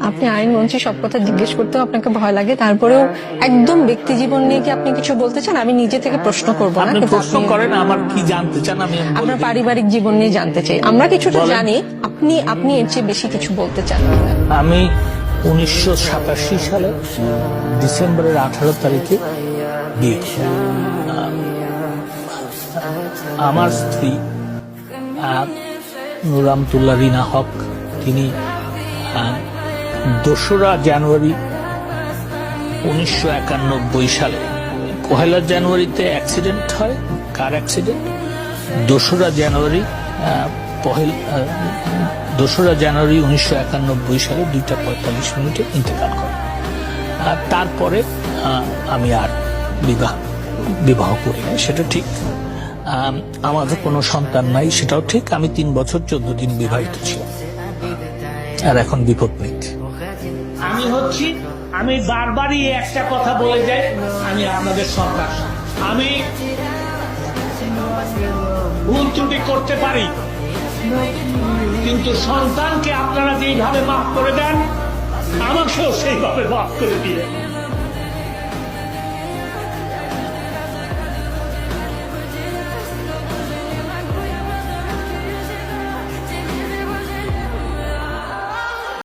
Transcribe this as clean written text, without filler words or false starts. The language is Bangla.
আপনি আইনমন্ত্রী, সব কথা জিজ্ঞেস করতেও আপনাকে ভয় লাগে, তারপরেও একদম ব্যক্তি জীবন নিয়ে কি আপনি কিছু বলতে চান? আমি নিজে থেকে প্রশ্ন করবো না, আপনি কিন্তু প্রশ্ন করেন, আমার কি জানতে চান আমি বলে আপনার দিই। পারিবারিক জীবন নিয়ে জানতে চাই। আমরা কিছুটা বলেন। জানি, আপনি এর চেয়ে বেশি কিছু বলতে চান কিনা? আমি 1987 সালে ডিসেম্বরের 18 তারিখে বিয়ে করি। আমার স্ত্রী নুরামতুল্লাহ রিনা হক, তিনি 2রা জানুয়ারি 1991 সালে, 1 জানুয়ারিতে অ্যাক্সিডেন্ট হয়, কার অ্যাক্সিডেন্ট। 2রা জানুয়ারি 1991 সালে 2:45 ইন্তেকাল করে। আর তারপরে আমি আর বিবাহ করি না, সেটা ঠিক। আমাদের কোনো সন্তান নাই, সেটাও ঠিক। আমি 3 বছর 14 দিন বিবাহিত ছিলাম, আর এখন বিপত্নিক। আমি বারবারই একটা কথা বলে যাই, আমি আপনাদের সরকার, আমি ভুল ত্রুটি করতে পারি, কিন্তু সন্তানকে আপনারা যেইভাবে মাফ করে দেন, আমাকেও সেইভাবে মাফ করে দিয়ে